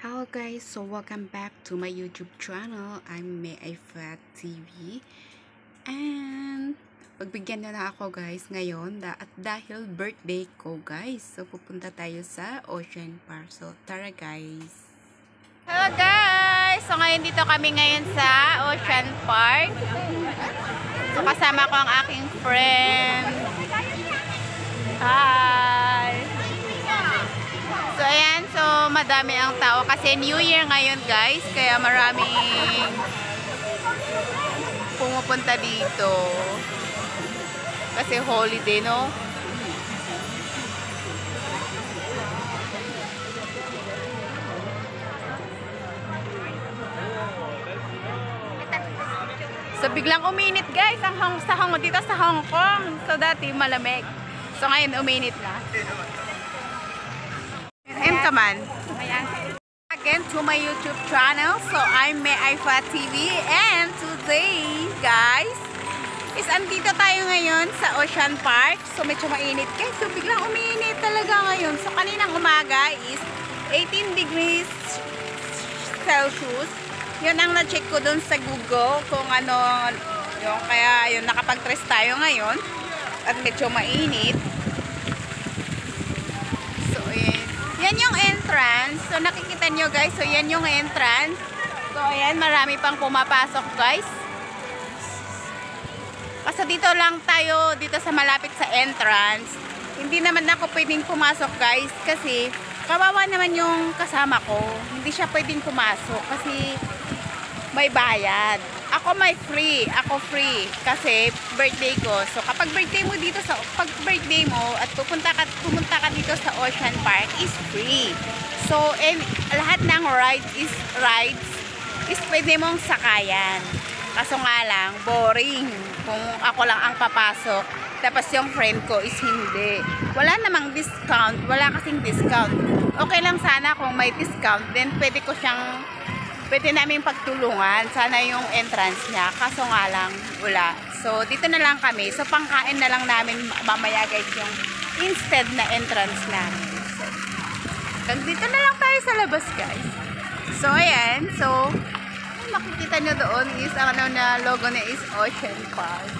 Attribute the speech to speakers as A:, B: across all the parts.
A: Hello guys, so welcome back to my YouTube channel. I'm May Aifat TV. And pagbigyan na ako guys ngayon at dahil birthday ko guys. So pupunta tayo sa Ocean Park. So tara guys. Hello guys! So ngayon dito kami ngayon sa Ocean Park. So kasama ko ang aking friend. Hi! So ayan, so madami ang tao kasi New Year ngayon guys, kaya maraming pumupunta dito kasi holiday, no? So biglang uminit guys dito sa Hong Kong. So dati malamig, so ngayon uminit na. And come on. Again to my YouTube channel. So I'm May Aifat TV and today guys is andito tayo ngayon sa Ocean Park. So medyo mainit guys. So biglang uminit talaga ngayon. So kaninang umaga is 18 degrees Celsius. Yun ang na-check ko dun sa Google kung ano yung, kaya yun nakapag-trace tayo ngayon at medyo mainit. Yan yung entrance. So nakikita nyo guys. So yan yung entrance. So ayan, marami pang pumapasok guys. Kasi dito lang tayo, dito sa malapit sa entrance. Hindi naman ako pwedeng pumasok guys. Kasi kawawa naman yung kasama ko. Hindi siya pwedeng pumasok kasi may bayad. Ako may free. Ako free. Kasi birthday ko. So kapag birthday mo dito sa pag birthday mo at pumunta ka dito sa Ocean Park is free. So and lahat ng rides is pwede mong sakayan. Kaso nga lang boring kung ako lang ang papasok. Tapos yung friend ko is hindi. Wala namang discount. Wala kasing discount. Okay lang sana kung may discount. Then pwede namin pagtulungan. Sana yung entrance niya. Kaso nga lang, wala. So, dito na lang kami. So, pangkain na lang namin mamaya guys yung instead na entrance namin. So, dito na lang tayo sa labas guys. So, ayan. So, makikita nyo doon is ang ano na logo na is Ocean Park.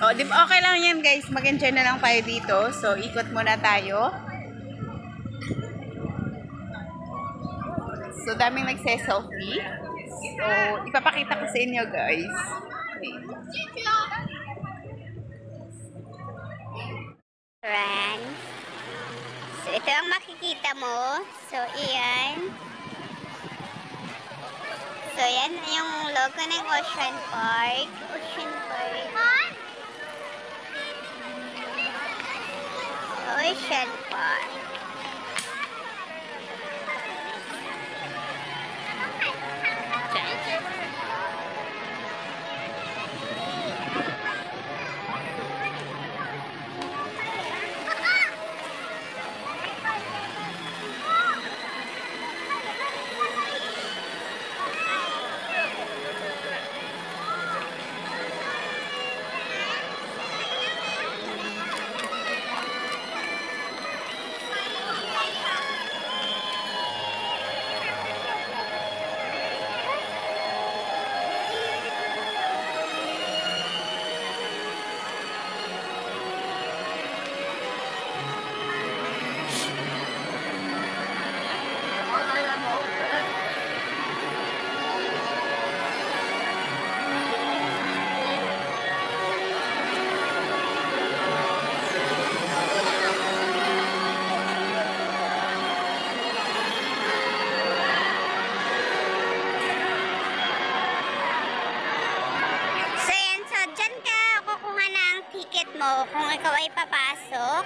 A: So, di ba okay lang yan guys. Mag-enjoy na lang tayo dito. So, ikot muna tayo. So, daming nagse-selfie. So, ipapakita ko sa inyo, guys.
B: Friends. So, ito ang makikita mo. So, iyan. So, yan yung logo ng Ocean Park. Ocean Park. Ocean Park. Ticket mo kung ikaw ay papasok.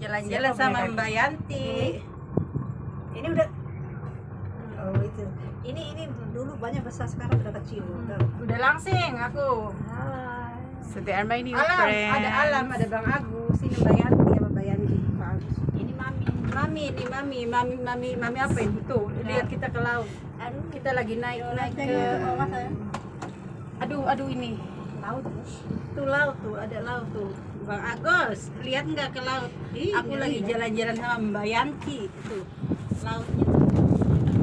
C: jalan-jalan sama Mbak Yanti.
D: Ini udah. Oh itu. Ini dulu banyak besar, sekarang udah kecil.
C: Udah langsing aku.
D: Hai.
A: So they are my new
C: Alam,
A: friends.
C: ada Alam, ada Bang Agus, ini Mbak Yanti sama Mbak Yanti. Pak Agus.
D: Ini mami.
C: Mami apa ini? Tuh, lihat kita ke laut.
D: Aduh,
C: Kita lagi naik ke
D: bawah saya.
C: aduh ini.
D: Laut.
C: Tuh laut tuh, ada laut tuh. Bang Agus, lihat nggak ke laut? Aku lagi jalan-jalan sama Mbak Yanti tuh. Lautnya tuh.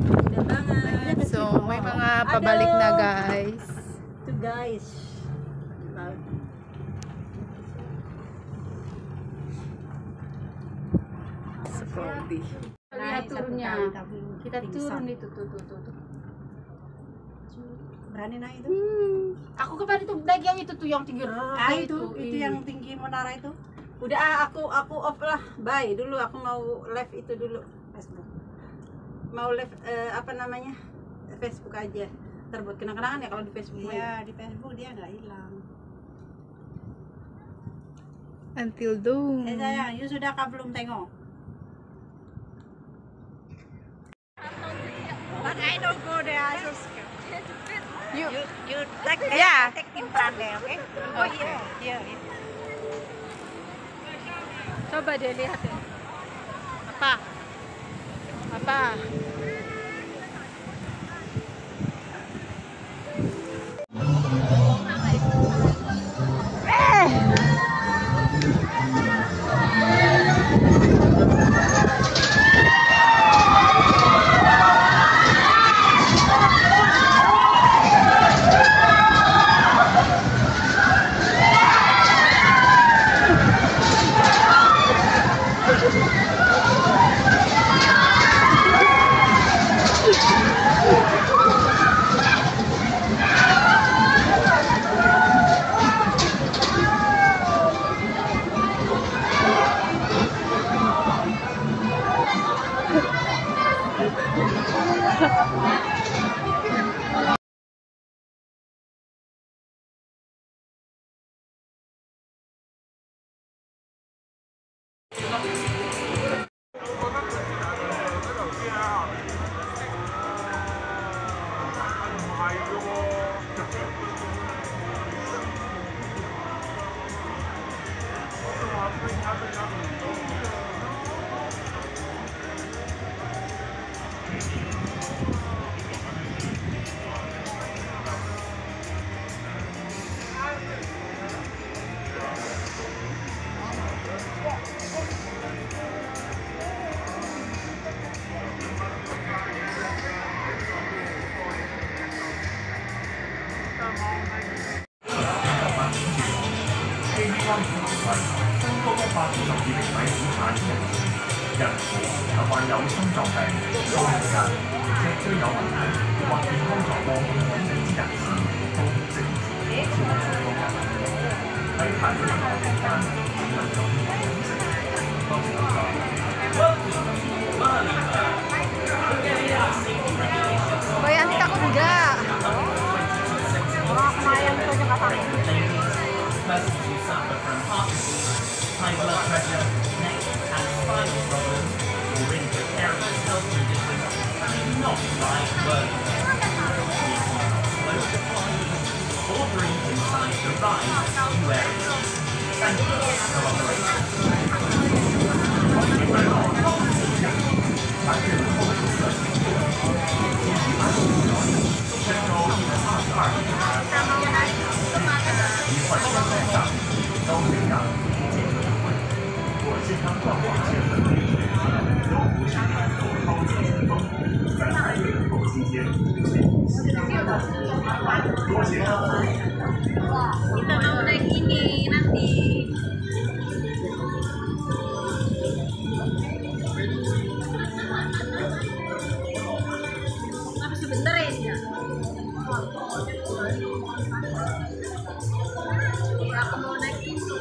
C: Udah banget.
A: So may mga pabalik na guys.
C: Tuh guys. Laut.
A: Seperti.
C: Lihat turunnya. Kita turun itu tuh.
D: Berani naik itu?
C: Aku kemarin tuh naik yang itu tuh yang tinggi.
D: Itu yang tinggi menara itu.
C: Udah aku off lah. Bye dulu, aku mau live itu dulu.
D: Facebook.
C: Mau live apa namanya? Facebook aja. Terbuat kenang-kenangan ya kalau di Facebook.
D: Iya, di Facebook dia nggak hilang.
A: Until dawn.
D: Sayang, you sudah kah belum tengok? But I don't go there. I just
A: You
D: take
A: Yeah.
D: take in front there, okay?
A: Okay.
D: Here.
C: Coba deh lihat ya.
A: Apa? Mbak Yanti takut enggak?
D: Orang kemayan itu aja nggak takut.
E: high blood pressure, neck and spinal problems, or in precarious health conditions, is not right work. Close to ordering inside the ride to areas. Thank you for cooperation.
B: Kita mau naik ini nanti. Tapi sebentar ya. Aku mau naik itu.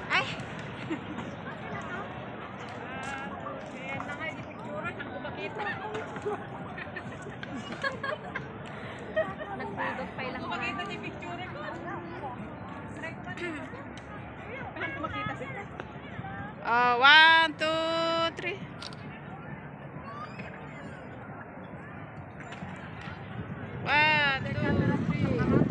A: Ay! Oh, 1, 2, 3. One, two, three.